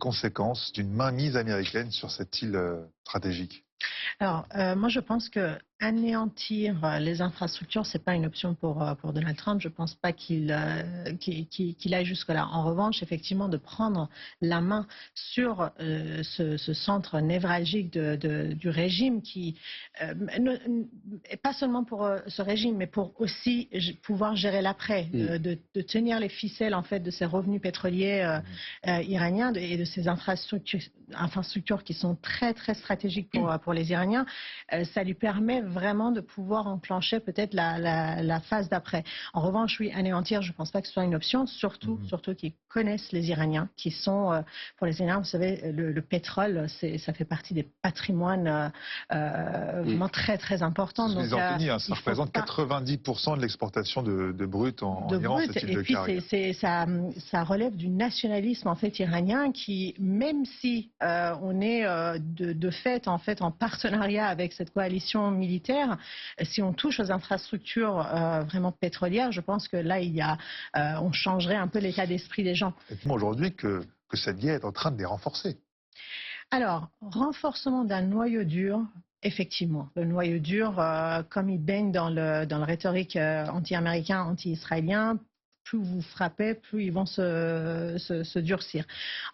conséquences d'une mainmise américaine sur cette île stratégique? Alors, moi, je pense que anéantir les infrastructures, c'est pas une option pour Donald Trump. Je pense pas qu'il aille jusque-là. En revanche, effectivement, de prendre la main sur ce centre névralgique du régime, qui et pas seulement pour ce régime, mais pour aussi pouvoir gérer l'après, de tenir les ficelles en fait de ces revenus pétroliers iraniens et de ces infrastructures qui sont très très stratégiques pour les Iraniens. Ça lui permet vraiment de pouvoir enclencher peut-être la phase d'après. En revanche, oui, anéantir, je ne pense pas que ce soit une option, surtout qu'ils connaissent les Iraniens, qui sont, pour les Iraniens, vous savez, le pétrole, ça fait partie des patrimoines vraiment très très importants. Donc, les Antilles, ça représente 90% de l'exportation de brut en Iran, cette île de Caria. Et puis ça relève du nationalisme en fait iranien qui, même si on est de fait en partenariat avec cette coalition militaire, si on touche aux infrastructures vraiment pétrolières, je pense que là, on changerait un peu l'état d'esprit des gens. Dites-moi aujourd'hui que cette guerre est en train de les renforcer. Alors, renforcement d'un noyau dur, effectivement. Le noyau dur, comme il baigne dans le rhétorique anti-américain, anti-israélien, plus vous frappez, plus ils vont se durcir.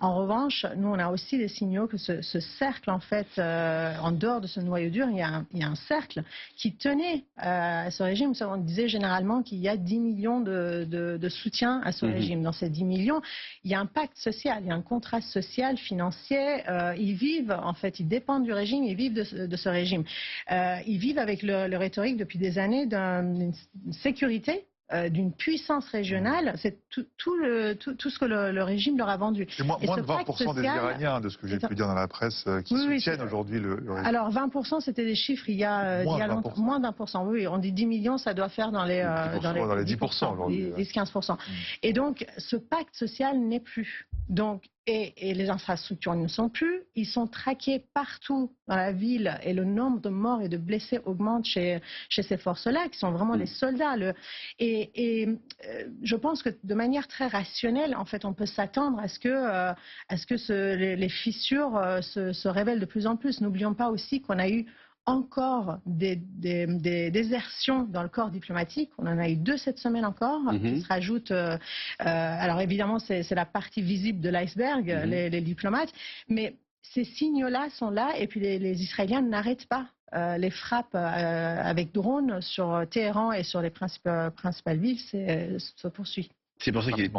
En revanche, nous, on a aussi des signaux que ce cercle, en fait, en dehors de ce noyau dur, il y a un cercle qui tenait à ce régime. On disait généralement qu'il y a 10 millions de soutien à ce régime. Dans ces 10 millions, il y a un pacte social, il y a un contrat social, financier. Ils vivent, en fait, ils dépendent du régime, ils vivent de ce régime. Ils vivent avec le rhétorique depuis des années d'une sécurité, d'une puissance régionale, c'est tout ce que le régime leur a vendu. C'est moins de 20% des Iraniens, de ce que j'ai pu dire dans la presse, qui soutiennent aujourd'hui le régime. Alors 20%, c'était des chiffres il y a longtemps. Moins d'1%, oui, on dit 10 millions, ça doit faire dans les 10% aujourd'hui. 10-15%. Et donc, ce pacte social n'est plus. Donc, et les infrastructures ne sont plus. Ils sont traqués partout dans la ville et le nombre de morts et de blessés augmente chez ces forces-là, qui sont vraiment les soldats. Je pense que de manière très rationnelle, en fait, on peut s'attendre à ce que les fissures se révèlent de plus en plus. N'oublions pas aussi qu'on a eu encore des désertions dans le corps diplomatique. On en a eu 2 cette semaine encore, qui se rajoutent. Alors évidemment, c'est la partie visible de l'iceberg, les diplomates, mais ces signaux-là sont là, et puis les Israéliens n'arrêtent pas les frappes avec drones sur Téhéran et sur les principales villes, se poursuit. C'est pour ça qu'il est